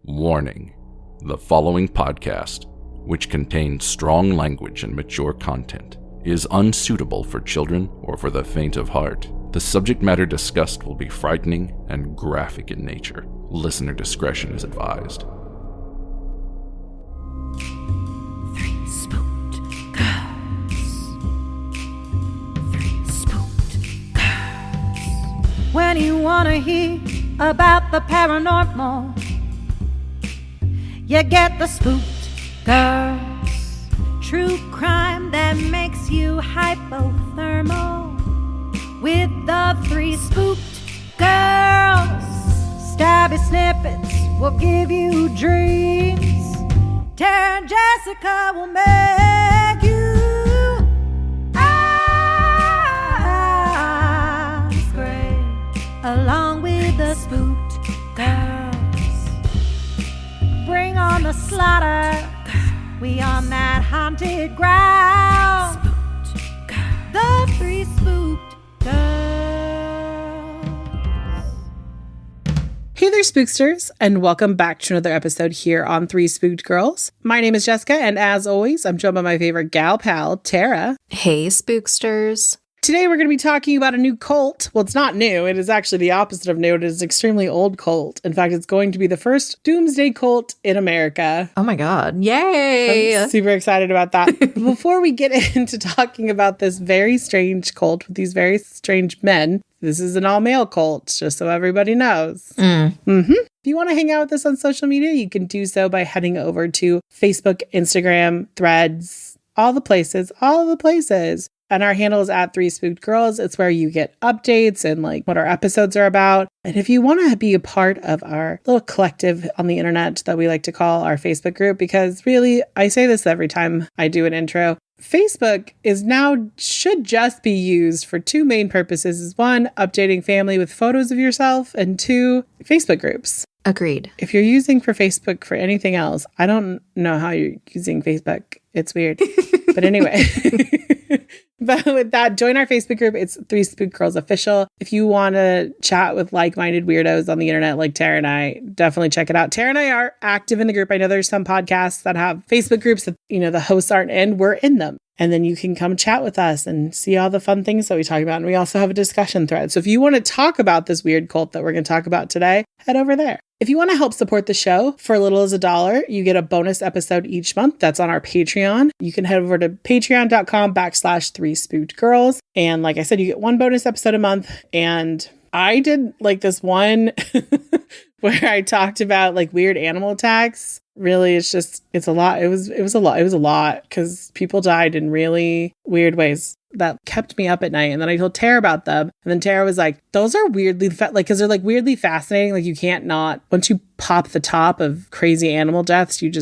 Warning: the following podcast, which contains strong language and mature content, is unsuitable for children or for the faint of heart. The subject matter discussed will be frightening and graphic in nature. Listener discretion is advised. Three spooked girls. Three spooked girls. When you wanna hear about the paranormal, you get the spooked girls. True crime that makes you hypothermal. With the three spooked girls. Stabby snippets will give you dreams. Tara and Jessica will make you scream along with the spooked girls. Bring on the slaughter. We on that haunted ground. Spooked girls. The three spooked girls. Hey there, Spooksters, and welcome back to another episode here on Three Spooked Girls. My name is Jessica, and as always, I'm joined by my favorite gal pal, Tara. Hey, Spooksters. Today, we're going to be talking about a new cult. Well, it's not new. It is actually the opposite of new. It is an extremely old cult. In fact, it's going to be the first Doomsday cult in America. Oh my God. Yay! I'm super excited about that. Before we get into talking about this very strange cult with these very strange men, this is an all-male cult, just so everybody knows. If you want to hang out with us on social media, you can do so by heading over to Facebook, Instagram, Threads, all the places. And our handle is at Three Spooked Girls. It's where you get updates and like what our episodes are about. And if you want to be a part of our little collective on the internet that we like to call our Facebook group, because really, I say this every time I do an intro, Facebook should just be used for two main purposes. Is one, updating family with photos of yourself, and two, Facebook groups. Agreed. If you're using for Facebook for anything else, I don't know how you're using Facebook. It's weird. But anyway. But with that, join our Facebook group. It's Three Spooked Girls Official. If you want to chat with like-minded weirdos on the internet like Tara and I, definitely check it out. Tara and I are active in the group. I know there's some podcasts that have Facebook groups that, the hosts aren't in. We're in them. And then you can come chat with us and see all the fun things that we talk about. And we also have a discussion thread. So if you want to talk about this weird cult that we're going to talk about today, head over there. If you want to help support the show for as little as $1, you get a bonus episode each month. That's on our Patreon. You can head over to patreon.com/Three Spooked Girls. And like I said, you get one bonus episode a month. And I did like this one where I talked about like weird animal attacks. Really, it's a lot. It was a lot because people died in really weird ways that kept me up at night. And then I told Tara about them. And then Tara was like, those are weirdly, because they're like weirdly fascinating. Like you can't not, once you pop the top of crazy animal deaths, you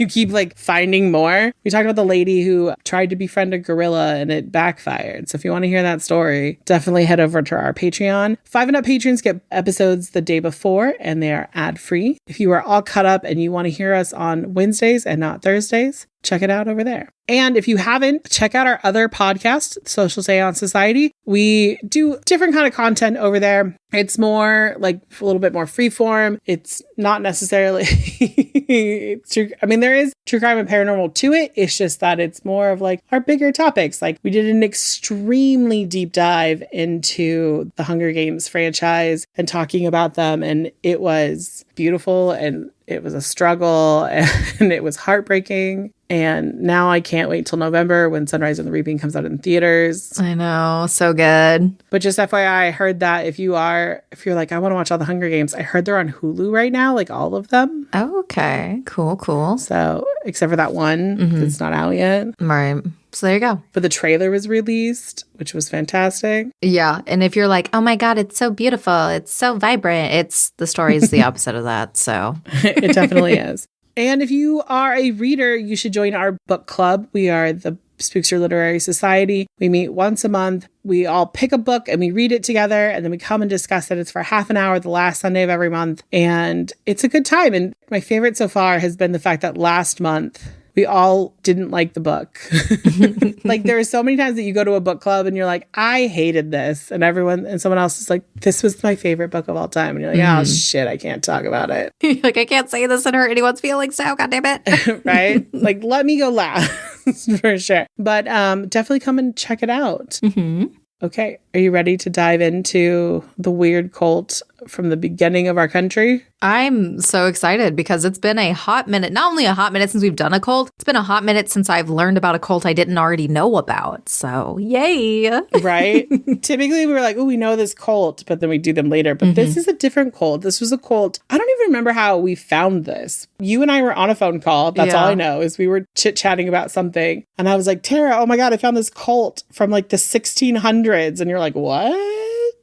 keep like finding more. We talked about the lady who tried to befriend a gorilla and it backfired. So if you want to hear that story, definitely head over to our Patreon. 5 and up patrons get episodes the day before and they are ad free. If you are all caught up and you want to hear us on Wednesdays and not Thursdays, check it out over there. And if you haven't, check out our other podcast, Social Seance Society. We do different kind of content over there. It's more like a little bit more freeform. It's not necessarily true. I mean, there is true crime and paranormal to it. It's just that it's more of like our bigger topics. Like we did an extremely deep dive into the Hunger Games franchise and talking about them. And it was beautiful and it was a struggle and it was heartbreaking. And now I can't wait till November when Sunrise and the Reaping comes out in theaters. I know. So good. But just FYI, I heard that if you're like, I want to watch all the Hunger Games, I heard they're on Hulu right now, like all of them. Oh, okay. Cool. So, except for that one that's not out yet. Right. So there you go. But the trailer was released, which was fantastic. Yeah. And if you're like, oh my God, it's so beautiful, it's so vibrant, the story is the opposite of that. So it definitely is. And if you are a reader, you should join our book club. We are the Spookster Literary Society. We meet once a month. We all pick a book and we read it together and then we come and discuss it. It's for half an hour the last Sunday of every month. And it's a good time. And my favorite so far has been the fact that last month we all didn't like the book. Like there are so many times that you go to a book club and you're like, I hated this. And someone else is like, this was my favorite book of all time. And you're like, oh shit, I can't talk about it. Like, I can't say this and hurt anyone's feelings now. God damn it. Right? Like, let me go last for sure. But definitely come and check it out. Mm-hmm. Okay. Are you ready to dive into the weird cult from the beginning of our country? I'm so excited because it's been a hot minute, not only a hot minute since we've done a cult, it's been a hot minute since I've learned about a cult I didn't already know about. So yay. Right? Typically we were like, oh, we know this cult, but then we do them later. But this is a different cult. This was a cult. I don't even remember how we found this. You and I were on a phone call. That's all I know is we were chit-chatting about something. And I was like, Tara, oh my God, I found this cult from like the 1600s. And you're like, what?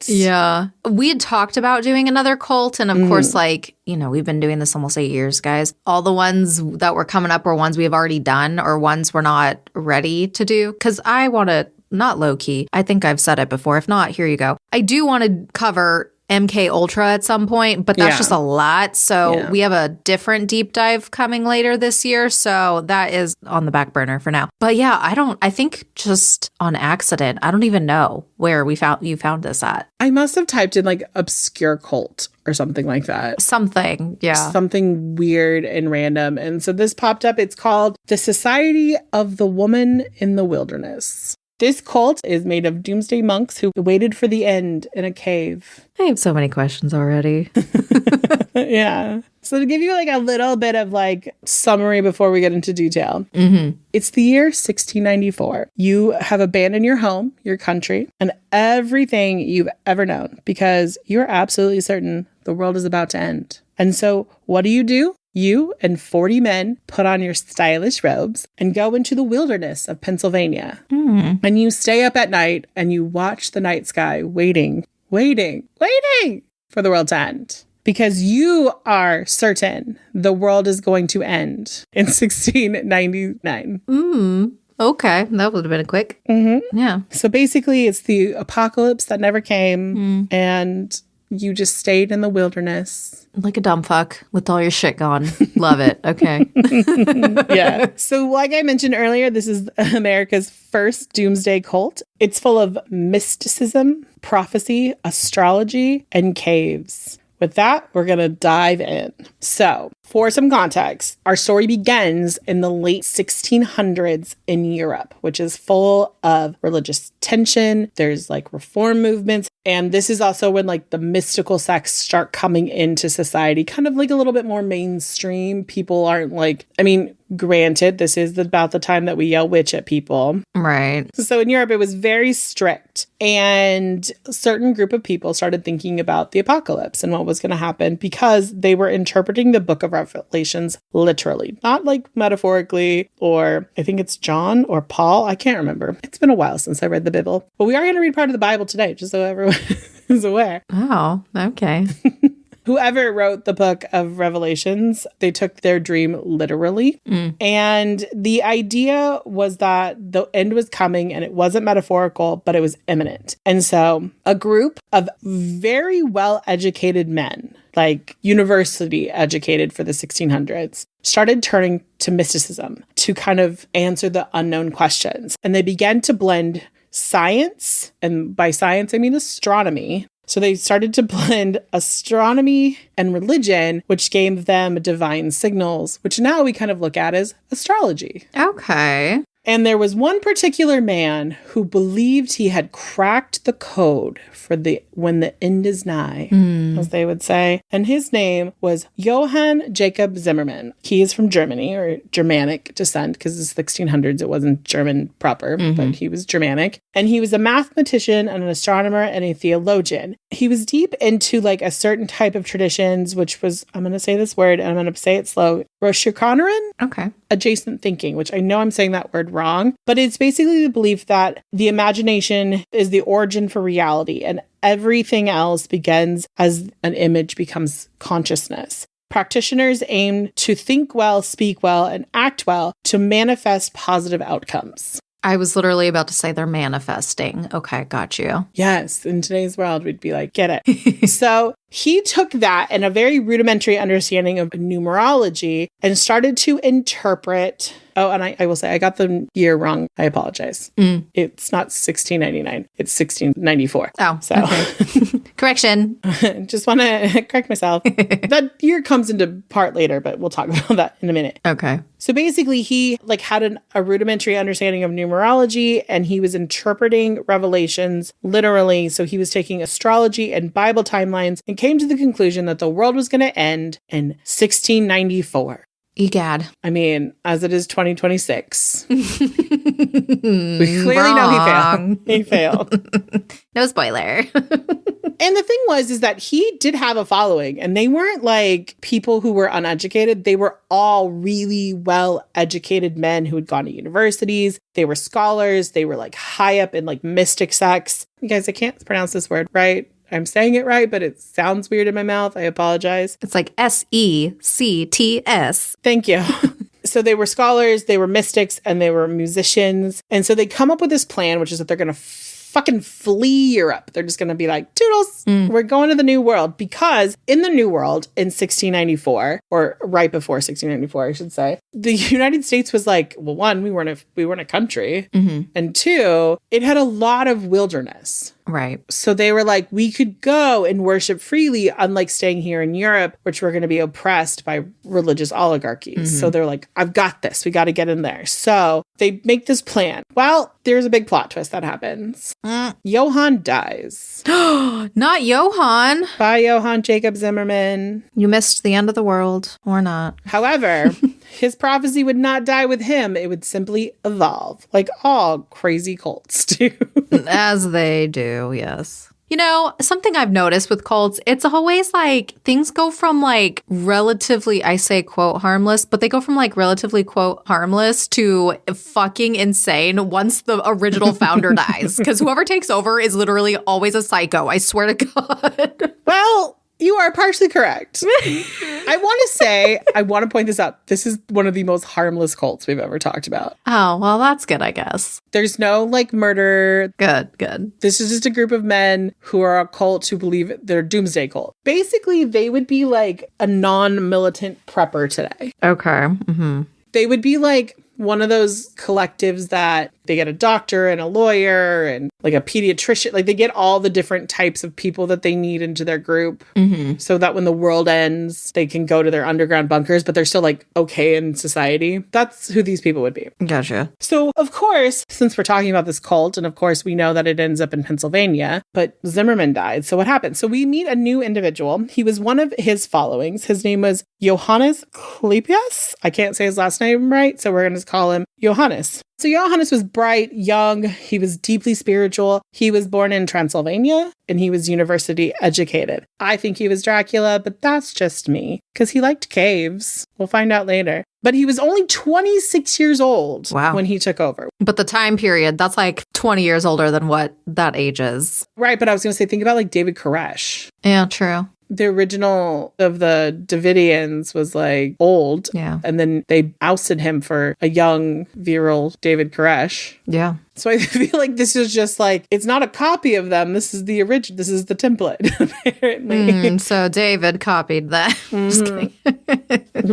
Yeah. We had talked about doing another cult. And of course, like, you know, we've been doing this almost 8 years, guys. All the ones that were coming up were ones we have already done or ones we're not ready to do. Because I want to, not low key, I think I've said it before. If not, here you go. I do want to cover MK Ultra at some point, but that's just a lot. So we have a different deep dive coming later this year. So that is on the back burner for now. But yeah, I think just on accident, I don't even know where you found this at. I must have typed in like obscure cult or something like that. Something, yeah. Something weird and random. And so this popped up. It's called the Society of the Woman in the Wilderness. This cult is made of doomsday monks who waited for the end in a cave. I have so many questions already. Yeah. So to give you like a little bit of like summary before we get into detail. It's the year 1694. You have abandoned your home, your country, and everything you've ever known because you're absolutely certain the world is about to end. And so what do? You and 40 men put on your stylish robes and go into the wilderness of Pennsylvania. And you stay up at night and you watch the night sky waiting for the world to end. Because you are certain the world is going to end in 1699. Okay, that would have been quick. Yeah. So basically it's the apocalypse that never came and you just stayed in the wilderness. Like a dumb fuck with all your shit gone. Love it. Okay. Yeah. So like I mentioned earlier, this is America's first doomsday cult. It's full of mysticism, prophecy, astrology, and caves. With that, we're going to dive in. So, for some context, our story begins in the late 1600s in Europe, which is full of religious tension. There's like reform movements. And this is also when like the mystical sects start coming into society, kind of like a little bit more mainstream. People aren't like, I mean, granted, this is about the time that we yell witch at people. Right. So in Europe, it was very strict. And a certain group of people started thinking about the apocalypse and what was going to happen because they were interpreting the book of Revelations literally, not like metaphorically, or I think it's John or Paul. I can't remember. It's been a while since I read the Bible. But we are going to read part of the Bible today, just so everyone is aware. Oh, okay. Whoever wrote the book of Revelations, they took their dream literally. And the idea was that the end was coming and it wasn't metaphorical, but it was imminent. And so a group of very well-educated men, like university educated for the 1600s, started turning to mysticism to kind of answer the unknown questions. And they began to blend science, and by science, I mean astronomy. So they started to blend astronomy and religion, which gave them divine signals, which now we kind of look at as astrology. Okay. And there was one particular man who believed he had cracked the code for when the end is nigh, as they would say. And his name was Johann Jacob Zimmermann. He is from Germany, or Germanic descent, because it's 1600s. It wasn't German proper, but he was Germanic. And he was a mathematician and an astronomer and a theologian. He was deep into like a certain type of traditions, which was, I'm going to say this word and I'm going to say it slow, Rosicrucian. Okay. Adjacent thinking, which I know I'm saying that word wrong, but it's basically the belief that the imagination is the origin for reality and everything else begins as an image becomes consciousness. Practitioners aim to think well, speak well, and act well to manifest positive outcomes. I was literally about to say they're manifesting. Okay, got you. Yes, in today's world, we'd be like, get it. So he took that and a very rudimentary understanding of numerology and started to interpret Oh, and I will say, I got the year wrong. I apologize. It's not 1699. It's 1694. Oh, so okay. Correction. Just want to correct myself. That year comes into part later, but we'll talk about that in a minute. Okay. So basically, he had a rudimentary understanding of numerology, and he was interpreting revelations literally. So he was taking astrology and Bible timelines and came to the conclusion that the world was going to end in 1694. Egad. I mean, as it is 2026. We clearly know he failed. He failed. No spoiler. And the thing is that he did have a following, and they weren't like people who were uneducated. They were all really well-educated men who had gone to universities. They were scholars. They were like high up in like mystic sects. You guys, I can't pronounce this word right. I'm saying it right, but it sounds weird in my mouth. I apologize. It's like SECTS. Thank you. So they were scholars, they were mystics, and they were musicians. And so they come up with this plan, which is that they're going to fucking flee Europe. They're just going to be like, toodles, we're going to the New World. Because in the New World in 1694, or right before 1694, I should say, the United States was like, well, one, we weren't a country. And two, it had a lot of wilderness. Right. So they were like, we could go and worship freely, unlike staying here in Europe, which we're going to be oppressed by religious oligarchies. So they're like, I've got this. We got to get in there. So they make this plan. Well, there's a big plot twist that happens. Johann dies. Not Johann. By Johann Jacob Zimmerman. You missed the end of the world, or not. However, his prophecy would not die with him. It would simply evolve, like all crazy cults do. As they do, yes. You know, something I've noticed with cults, it's always like things go from like relatively, I say quote harmless, but they go from like relatively quote harmless to fucking insane once the original founder dies. Because whoever takes over is literally always a psycho. I swear to God. Well, you are partially correct. I want to point this out. This is one of the most harmless cults we've ever talked about. Oh, well, that's good, I guess. There's no like murder. Good. This is just a group of men who are a cult who believe they're a doomsday cult. Basically, they would be like a non-militant prepper today. Okay. They would be like one of those collectives that they get a doctor and a lawyer and like a pediatrician. Like they get all the different types of people that they need into their group so that when the world ends, they can go to their underground bunkers, but they're still like okay in society. That's who these people would be. Gotcha. So of course, since we're talking about this cult, and of course we know that it ends up in Pennsylvania, but Zimmerman died. So what happened? So we meet a new individual. He was one of his followings. His name was Johannes Kelpius. I can't say his last name right, so we're going to call him Johannes. So Johannes was bright, young. He was deeply spiritual. He was born in Transylvania and he was university educated. I think he was Dracula, but that's just me because he liked caves. We'll find out later. But he was only 26 years old when he took over. But the time period, that's like 20 years older than what that age is. Right. But I was going to say, think about like David Koresh. Yeah, true. The original of the Davidians was like old. Yeah. And then they ousted him for a young, virile David Koresh. Yeah. So I feel like this is just like, it's not a copy of them. This is the original. This is the template, apparently. So David copied that. Just kidding.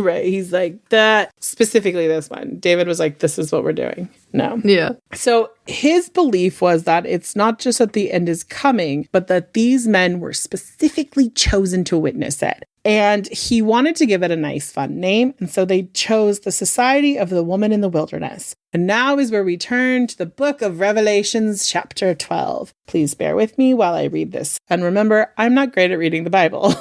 Right. He's like, that, specifically this one. David was like, this is what we're doing. No. Yeah. So his belief was that it's not just that the end is coming, but that these men were specifically chosen to witness it. And he wanted to give it a nice, fun name. And so they chose the Society of the Woman in the Wilderness. And now is where we turn to the book of Revelations, chapter 12. Please bear with me while I read this. And remember, I'm not great at reading the Bible.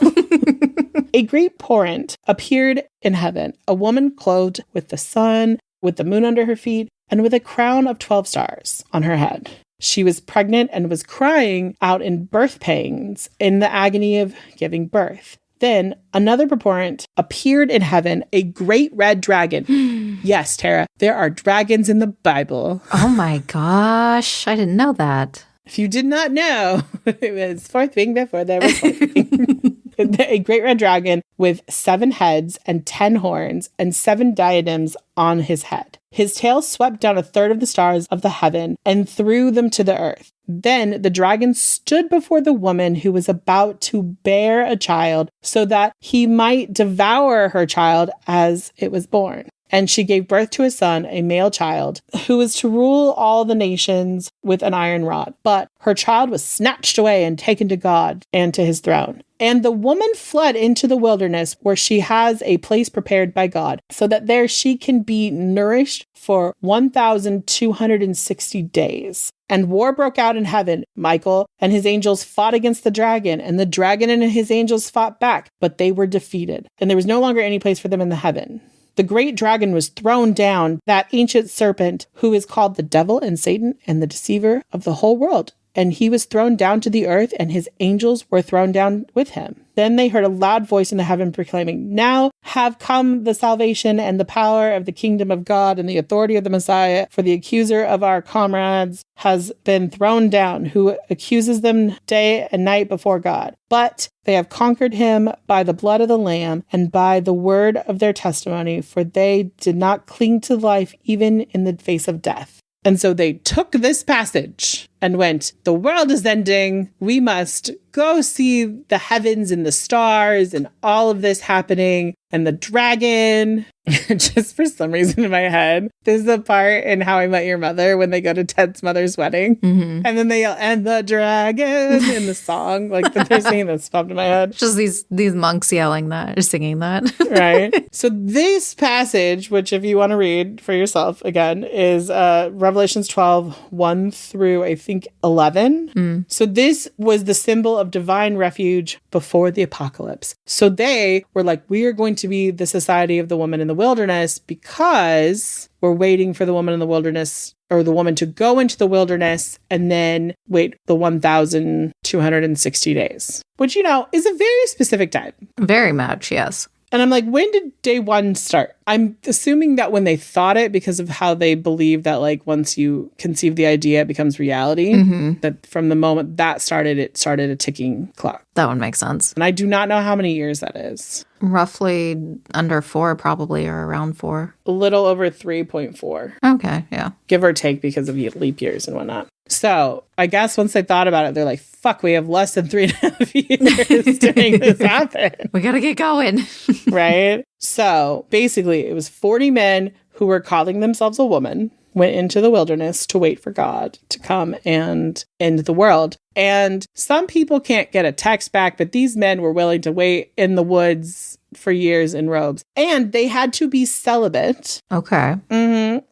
A great portent appeared in heaven, a woman clothed with the sun, with the moon under her feet, and with a crown of 12 stars on her head. She was pregnant and was crying out in birth pains in the agony of giving birth. Then another purportant appeared in heaven, a great red dragon. Yes, Tara, there are dragons in the Bible. Oh my gosh, I didn't know that. If you did not know, it was fourth wing before there was fourth wing. A great red dragon with 7 heads and 10 horns and 7 diadems on his head. His tail swept down 1/3 of the stars of the heaven and threw them to the earth. Then the dragon stood before the woman who was about to bear a child so that he might devour her child as it was born. And she gave birth to a son, a male child, who was to rule all the nations with an iron rod. But her child was snatched away and taken to God and to his throne. And the woman fled into the wilderness where she has a place prepared by God, so that there she can be nourished for 1,260 days. And war broke out in heaven. Michael and his angels fought against the dragon, and the dragon and his angels fought back, but they were defeated. And there was no longer any place for them in the heaven. The great dragon was thrown down, that ancient serpent who is called the devil and Satan and the deceiver of the whole world. And he was thrown down to the earth, and his angels were thrown down with him. Then they heard a loud voice in the heaven proclaiming, "Now have come the salvation and the power of the kingdom of God and the authority of the Messiah, for the accuser of our comrades has been thrown down, who accuses them day and night before God. But they have conquered him by the blood of the Lamb and by the word of their testimony, for they did not cling to life even in the face of death." And so they took this passage and went, the world is ending. We must go see the heavens and the stars and all of this happening and the dragon. Just for some reason in my head, there's the part in How I Met Your Mother when they go to Ted's mother's wedding. And then they yell, "And the dragon" in the song. Like they're singing this popped in my head. Just these monks yelling that, or singing that. Right. So this passage, which if you want to read for yourself again, is Revelations 12, 1 through I think 11. So this was the symbol of divine refuge before the apocalypse. So they were like, we are going to be the society of the woman in the wilderness because we're waiting for the woman in the wilderness, or the woman to go into the wilderness and then wait the 1,260 days, which, you know, is a very specific time. Very much, yes. And I'm like, when did day one start? I'm assuming that when they thought it, because of how they believe that, like, once you conceive the idea, it becomes reality. That from the moment that started, it started a ticking clock. That would make sense. And I do not know how many years that is. Roughly under 4, probably, or around 4. A little over 3.4. Okay, yeah. Give or take because of leap years and whatnot. So I guess once they thought about it, they're like, fuck, we have less than 3.5 years to make this happen. We got to get going. Right? So basically, it was 40 men who were calling themselves a woman, went into the wilderness to wait for God to come and end the world. And some people can't get a text back, but these men were willing to wait in the woods for years in robes. And they had to be celibate. Okay.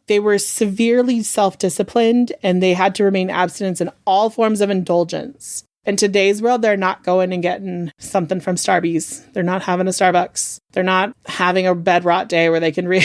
They were severely self-disciplined, and they had to remain abstinent in all forms of indulgence. In today's world, they're not going and getting something from Starbucks. They're not having a Starbucks. They're not having a bed rot day where they can read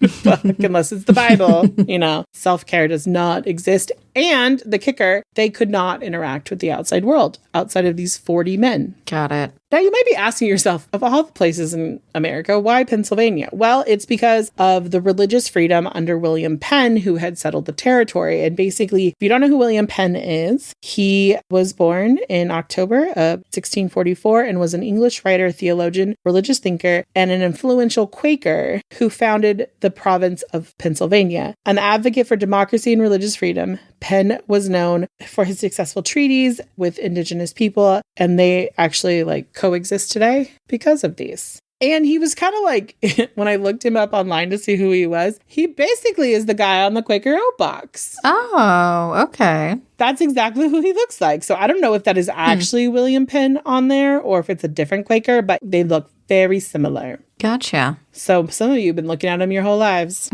a book unless it's the Bible. You know, self-care does not exist. And the kicker, they could not interact with the outside world outside of these 40 men. Got it. Now, you might be asking yourself, of all the places in America, why Pennsylvania? Well, it's because of the religious freedom under William Penn, who had settled the territory. And basically, if you don't know who William Penn is, he was born in October of 1644 and was an English writer, theologian, religious thinker, and an influential Quaker who founded the province of Pennsylvania. An advocate for democracy and religious freedom, Penn was known for his successful treaties with indigenous people, and they actually coexist today because of these. And he was kind of like, when I looked him up online to see who he was, he basically is the guy on the Quaker Oat box. Oh, okay. That's exactly who he looks like. So I don't know if that is actually William Penn on there or if it's a different Quaker, but they look very similar. Gotcha. So some of you have been looking at them your whole lives.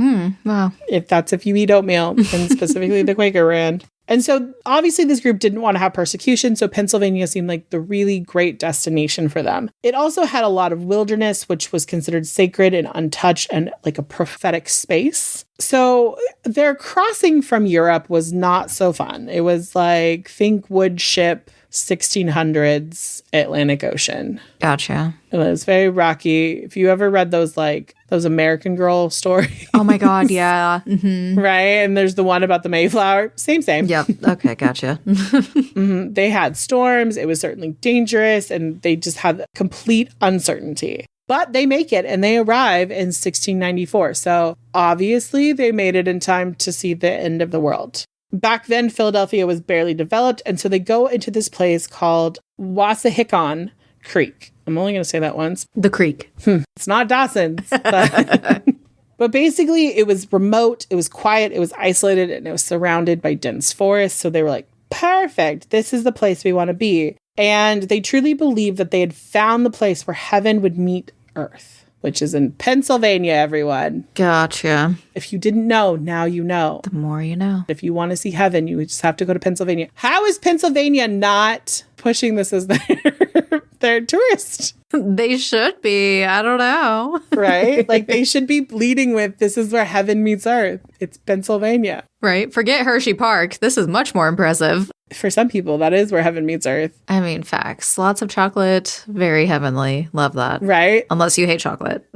Wow. If you eat oatmeal, and specifically the Quaker brand. And so obviously this group didn't want to have persecution, so Pennsylvania seemed like the really great destination for them. It also had a lot of wilderness, which was considered sacred and untouched and like a prophetic space. So their crossing from Europe was not so fun. It was like, think wood ship, 1600s Atlantic Ocean. Gotcha. It was very rocky. If you ever read those American Girl stories. Oh my God, yeah. Right? And there's the one about the Mayflower. Same. Yep. Okay, gotcha. They had storms. It was certainly dangerous, and they just had complete uncertainty. But they make it, and they arrive in 1694. So obviously they made it in time to see the end of the world. Back then, Philadelphia was barely developed, and so they go into this place called Wissahickon Creek. I'm only going to say that once. The creek. It's not Dawson's, but But basically, it was remote, it was quiet, it was isolated, and it was surrounded by dense forests. So they were like, perfect, this is the place we want to be. And they truly believed that they had found the place where heaven would meet earth, which is in Pennsylvania, everyone. Gotcha. If you didn't know, now you know. The more you know. If you want to see heaven, you just have to go to Pennsylvania. How is Pennsylvania not pushing this as their tourist? They should be. I don't know. Right? Like they should be leading with, this is where heaven meets earth. It's Pennsylvania. Right? Forget Hershey Park. This is much more impressive. For some people, that is where heaven meets earth. I mean, facts. Lots of chocolate. Very heavenly. Love that. Right? Unless you hate chocolate.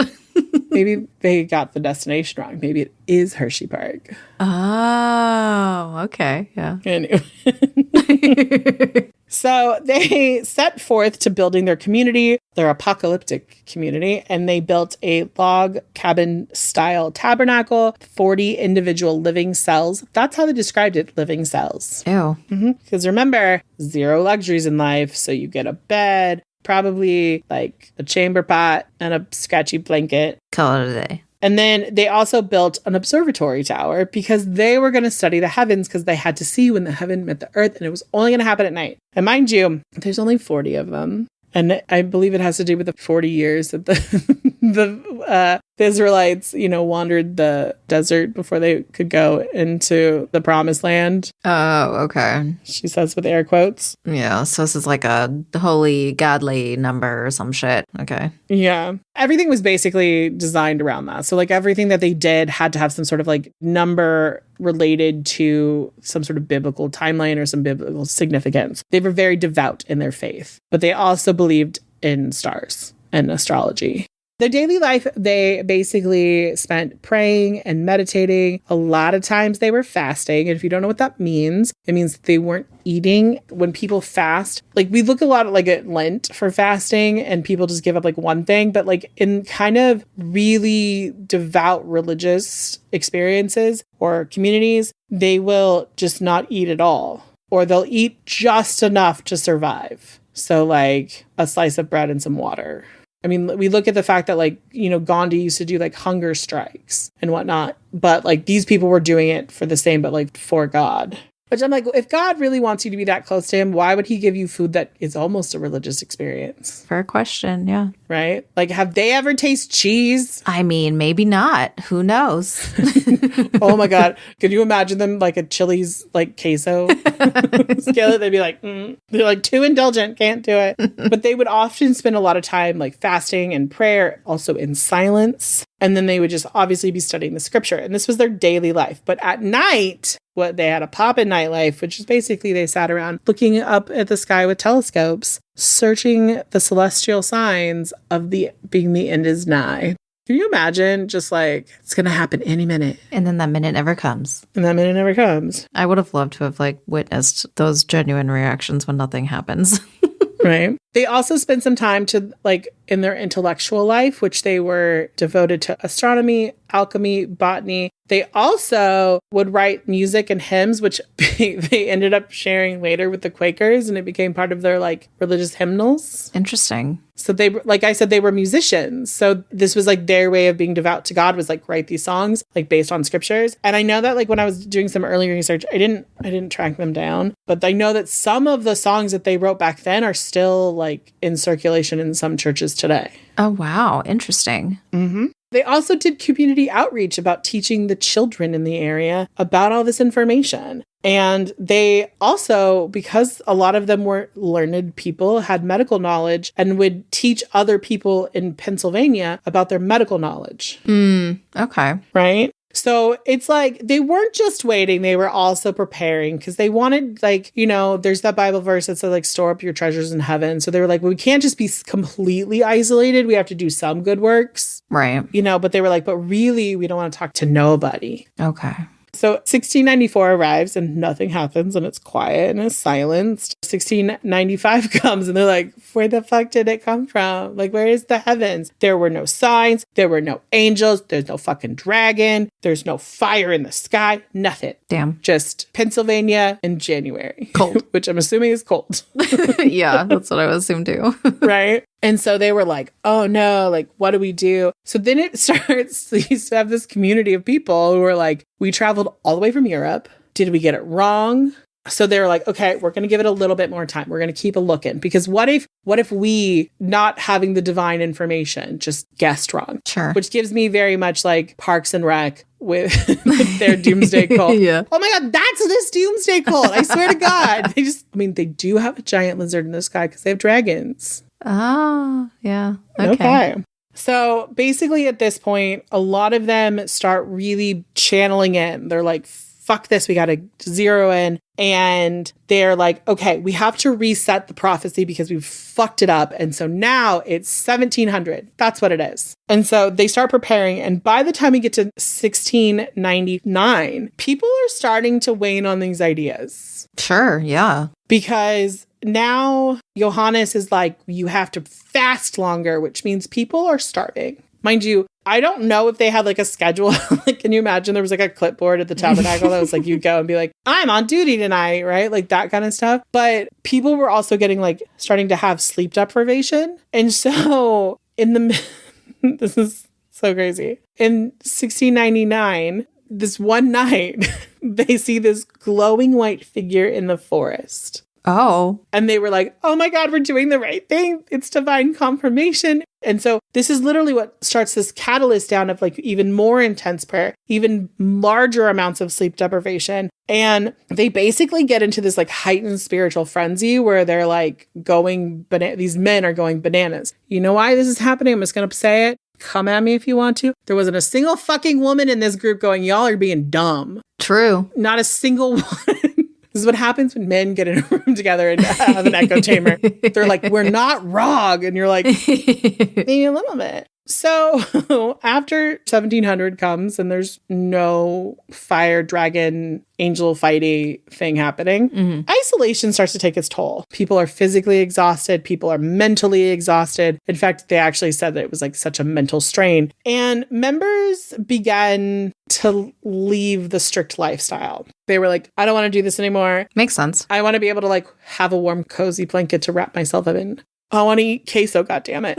Maybe they got the destination wrong. Maybe it is Hershey Park. Oh, okay. Yeah. Anyway. So they set forth to building their community, their apocalyptic community, and they built a log cabin style tabernacle, 40 individual living cells. That's how they described it, living cells. Ew. Because remember, 0 luxuries in life. So you get a bed, probably like a chamber pot and a sketchy blanket. Call it a day. And then they also built an observatory tower because they were going to study the heavens because they had to see when the heaven met the earth, and it was only going to happen at night. And mind you, there's only 40 of them. And I believe it has to do with the 40 years that the Israelites, wandered the desert before they could go into the promised land. Oh, okay. She says with air quotes. Yeah, so this is like a holy, godly number or some shit. Okay. Yeah. Everything was basically designed around that. So like everything that they did had to have some sort of like number related to some sort of biblical timeline or some biblical significance. They were very devout in their faith, but they also believed in stars and astrology. Their daily life, they basically spent praying and meditating. A lot of times they were fasting. And if you don't know what that means, it means they weren't eating. When people fast, like we look a lot at like at Lent for fasting and people just give up like one thing. But like in kind of really devout religious experiences or communities, they will just not eat at all. Or they'll eat just enough to survive. So like a slice of bread and some water. I mean, we look at the fact that like, Gandhi used to do like hunger strikes and whatnot, but like these people were doing it for the same, but like for God. Which I'm like, if God really wants you to be that close to him, why would he give you food that is almost a religious experience? Fair question, yeah. Right? Like, have they ever tasted cheese? I mean, maybe not. Who knows? Oh my God. Could you imagine them like a Chili's like queso skillet? They'd be like, they're like too indulgent, can't do it. But they would often spend a lot of time like fasting and prayer, also in silence. And then they would just obviously be studying the scripture. And this was their daily life. But at night, they had a pop-in nightlife, which is basically they sat around looking up at the sky with telescopes, searching the celestial signs of being the end is nigh. Can you imagine just like, it's going to happen any minute? And then that minute never comes. And that minute never comes. I would have loved to have like witnessed those genuine reactions when nothing happens. Right. They also spent some time to like in their intellectual life, which they were devoted to astronomy, alchemy, botany. They also would write music and hymns, which they ended up sharing later with the Quakers, and it became part of their like religious hymnals. Interesting. So they, like I said, they were musicians. So this was like their way of being devout to God, was like write these songs like based on scriptures. And I know that like when I was doing some early research, I didn't track them down, but I know that some of the songs that they wrote back then are still like in circulation in some churches today. Oh, wow. Interesting. Mm-hmm. They also did community outreach about teaching the children in the area about all this information. And they also, because a lot of them were learned people, had medical knowledge and would teach other people in Pennsylvania about their medical knowledge. Okay. Right? So it's like they weren't just waiting, they were also preparing because they wanted, like, there's that Bible verse that says, like, store up your treasures in heaven. So they were like, well, we can't just be completely isolated. We have to do some good works. Right. But they were like, but really, we don't want to talk to nobody. Okay. So 1694 arrives and nothing happens and it's quiet and it's silenced. 1695 comes and they're like, where the fuck did it come from? Like, where is the heavens? There were no signs. There were no angels. There's no fucking dragon. There's no fire in the sky. Nothing. Damn. Just Pennsylvania in January. Cold. Which I'm assuming is cold. Yeah, that's what I would assume too. Right? And so they were like, oh no, like, what do we do? So then it starts, you used to have this community of people who were like, we traveled all the way from Europe. Did we get it wrong? So they were like, okay, we're going to give it a little bit more time. We're going to keep a looking, because what if we, not having the divine information, just guessed wrong? Sure. Which gives me very much like Parks and Rec with their Doomsday cult. Yeah. Oh my God, that's this Doomsday cult. I swear to God. They do have a giant lizard in the sky because they have dragons. Oh, yeah. Okay. So basically at this point, a lot of them start really channeling in. They're like, fuck this, we got to zero in. And they're like, okay, we have to reset the prophecy because we've fucked it up. And so now it's 1700. That's what it is. And so they start preparing. And by the time we get to 1699, people are starting to wane on these ideas. Sure, yeah. Because now Johannes is like, you have to fast longer, which means people are starving. Mind you, I don't know if they had like a schedule. Like, can you imagine there was like a clipboard at the tabernacle that was like, you go and be like, I'm on duty tonight, right? Like that kind of stuff. But people were also getting like, starting to have sleep deprivation. And so this is so crazy. In 1699, this one night, they see this glowing white figure in the forest. Oh. And they were like, oh my God, we're doing the right thing. It's divine confirmation. And so this is literally what starts this catalyst down of like even more intense prayer, even larger amounts of sleep deprivation. And they basically get into this like heightened spiritual frenzy where they're like these men are going bananas. You know why this is happening? I'm just going to say it. Come at me if you want to. There wasn't a single fucking woman in this group going, y'all are being dumb. True. Not a single one. This is what happens when men get in a room together and have an echo chamber. They're like, we're not wrong. And you're like, maybe a little bit. So after 1700 comes and there's no fire, dragon, angel fighty thing happening, isolation starts to take its toll. People are physically exhausted. People are mentally exhausted. In fact, they actually said that it was like such a mental strain. And members began to leave the strict lifestyle. They were like, I don't want to do this anymore. Makes sense. I want to be able to like have a warm, cozy blanket to wrap myself up in. I want to eat queso, goddammit.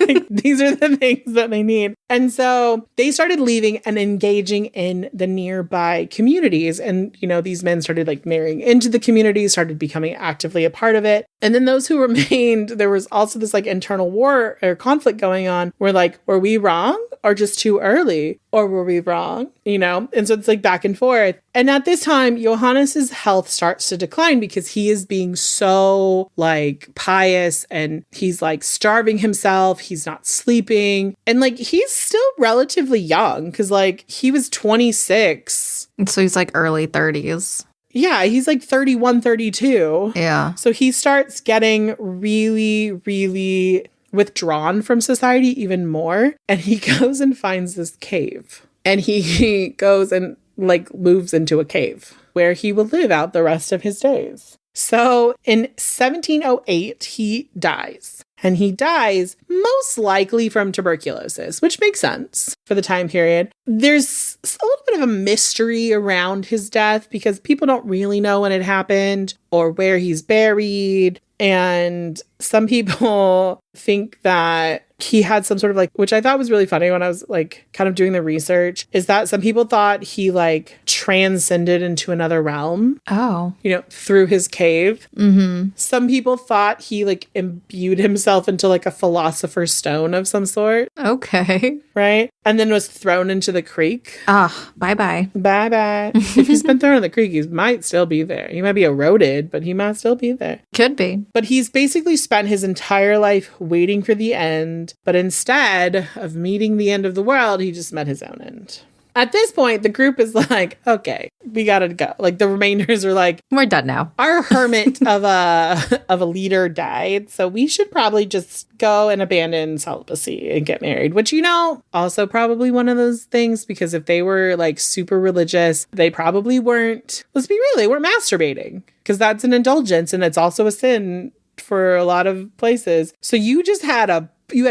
Like, these are the things that they need. And so they started leaving and engaging in the nearby communities. And, you know, these men started like marrying into the community, started becoming actively a part of it. And then those who remained, there was also this like internal war or conflict going on where like, were we wrong or just too early? Or were we wrong? You know? And so it's like back and forth. And at this time, Johannes's health starts to decline because he is being so like pious and he's like starving himself. He's not sleeping. And like, he's still relatively young because like he was 26. So he's like early 30s. Yeah, he's like 31, 32. Yeah. So he starts getting really, really withdrawn from society even more. And he goes and finds this cave. And he goes and like moves into a cave where he will live out the rest of his days. So in 1708, he dies. And he dies most likely from tuberculosis, which makes sense for the time period. There's a little bit of a mystery around his death because people don't really know when it happened or where he's buried. And some people think that he had some sort of like, which I thought was really funny when I was like kind of doing the research, is that some people thought he like transcended into another realm. Oh. You know, through his cave. Mm-hmm. Some people thought he like imbued himself into like a philosopher's stone of some sort. Okay. Right? And then was thrown into the creek. Ah, bye-bye. Bye-bye. If he's been thrown in the creek, he might still be there. He might be eroded, but he might still be there. Could be. But he's basically spent his entire life waiting for the end. But instead of meeting the end of the world, he just met his own end. At this point, the group is like, okay, we gotta go. Like the remainders are like, we're done now. Our hermit of a leader died, so we should probably just go and abandon celibacy and get married. Which, you know, also probably one of those things, because if they were like super religious, they probably weren't, let's be real, they weren't masturbating, because that's an indulgence and it's also a sin for a lot of places. So you just had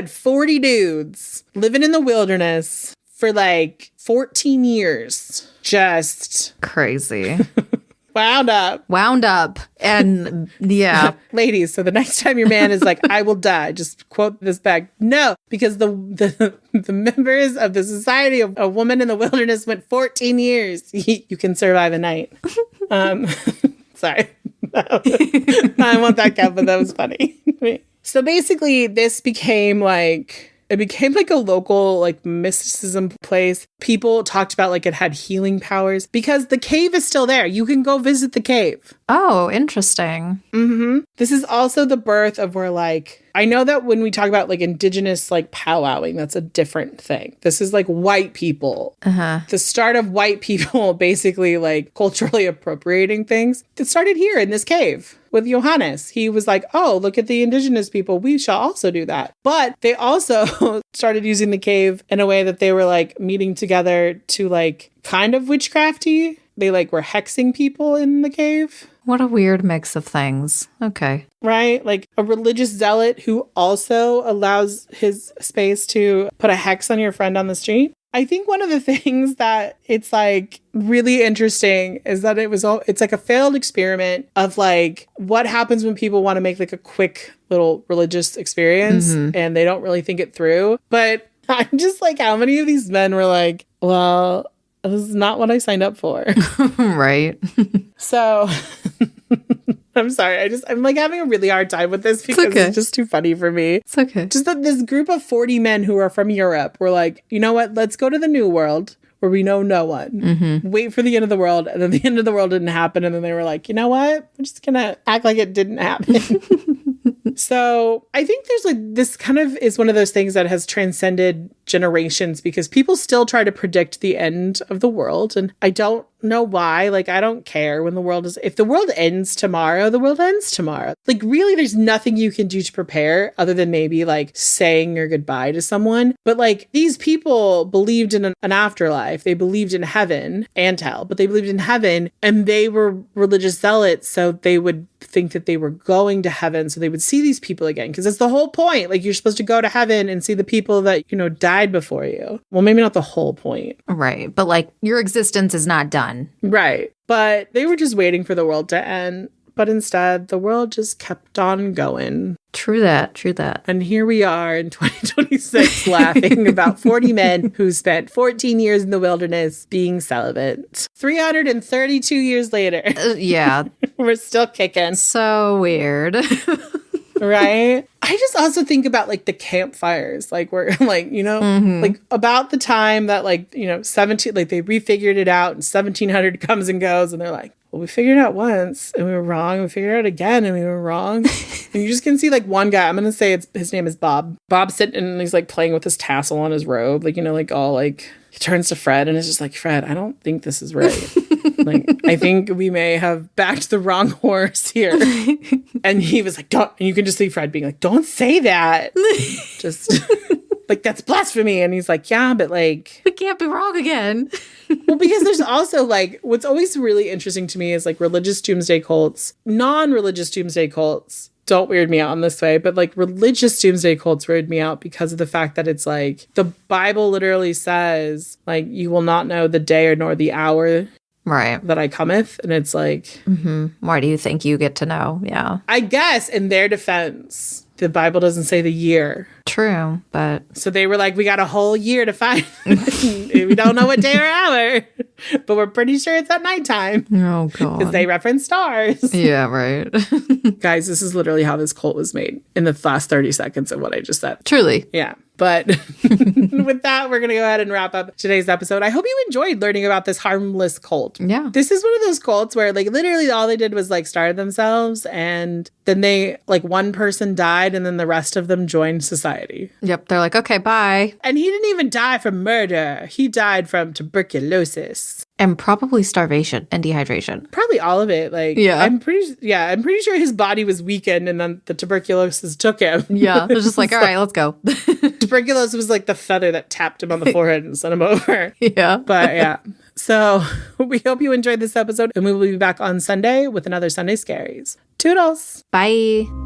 40 dudes living in the wilderness for like 14 years. Just crazy. Wound up. Wound up. And yeah. Ladies, so the next time your man is like, I will die, just quote this back. No, because the members of the Society of a Woman in the Wilderness went 14 years. You can survive a night. Sorry. I want that cap, but that was funny. So basically, this became like... It became like a local like mysticism place. People talked about like it had healing powers because the cave is still there. You can go visit the cave. Oh, interesting. Mm-hmm. This is also the birth of where like, I know that when we talk about like indigenous like powwowing, that's a different thing. This is like white people. The start of white people basically like culturally appropriating things. It started here in this cave. With Johannes, he was like, oh, look at the indigenous people. We shall also do that. But they also started using the cave in a way that they were like meeting together to like kind of witchcrafty. They like were hexing people in the cave. What a weird mix of things. Okay. Right? Like a religious zealot who also allows his space to put a hex on your friend on the street. I think one of the things that it's like really interesting is that it's like a failed experiment of like what happens when people want to make like a quick little religious experience and they don't really think it through. But I'm just like, how many of these men were like, well, this is not what I signed up for. Right. So I'm sorry. I'm like having a really hard time with this because it's just too funny for me. It's okay. Just that this group of 40 men who are from Europe were like, you know what? Let's go to the New World where we know no one. Wait for the end of the world. And then the end of the world didn't happen. And then they were like, you know what? We're just going to act like it didn't happen. So I think there's like this kind of is one of those things that has transcended generations because people still try to predict the end of the world. And I don't know why. Like, I don't care when the world is, if the world ends tomorrow, the world ends tomorrow. Like, really, there's nothing you can do to prepare other than maybe like saying your goodbye to someone. But like these people believed in an afterlife. They believed in heaven and hell, but they believed in heaven and they were religious zealots. So they would think that they were going to heaven. So they would see these people again. Because that's the whole point. Like, you're supposed to go to heaven and see the people that, you know, died before you. Well, maybe not the whole point. Right. But like your existence is not done. Right. But they were just waiting for the world to end. But instead, the world just kept on going. True that. True that. And here we are in 2026 laughing about 40 men who spent 14 years in the wilderness being celibate. 332 years later. Yeah. We're still kicking. So weird. Right? I just also think about like the campfires, like where like, you know, like about the time that like, you know, 17, like they refigured it out and 1700 comes and goes and they're like, well, we figured it out once and we were wrong. We figured it out again and we were wrong. And you just can see like one guy, I'm going to say his name is Bob. Bob's sitting and he's like playing with his tassel on his robe. Like, you know, like all like, he turns to Fred and is just like, Fred, I don't think this is right. Like, I think we may have backed the wrong horse here. And he was like, don't, and you can just see Fred being like, don't say that. Just like, that's blasphemy. And he's like, yeah, but like, we can't be wrong again. Well, because there's also like, what's always really interesting to me is like religious doomsday cults, non-religious doomsday cults. Don't weird me out in this way, but like religious doomsday cults weird me out because of the fact that it's like the Bible literally says like you will not know the day or nor the hour right that I cometh. And it's like, why do you think you get to know? Yeah. I guess in their defense, the Bible doesn't say the year. True, but... So they were like, we got a whole year to find. We don't know what day or hour, but we're pretty sure it's at nighttime. Oh, God. Because they reference stars. Yeah, right. Guys, this is literally how this cult was made in the last 30 seconds of what I just said. Truly. Yeah. But with that, we're going to go ahead and wrap up today's episode. I hope you enjoyed learning about this harmless cult. Yeah. This is one of those cults where like literally all they did was like start themselves and then they like one person died and then the rest of them joined society. Yep. They're like, okay, bye. And he didn't even die from murder. He died from tuberculosis. And probably starvation and dehydration. Probably all of it. Like, yeah. I'm pretty sure his body was weakened and then the tuberculosis took him. Yeah. It was just like, all right, let's go. Tuberculosis was like the feather that tapped him on the forehead and sent him over. Yeah. But yeah. So we hope you enjoyed this episode and we will be back on Sunday with another Sunday Scaries. Toodles. Bye.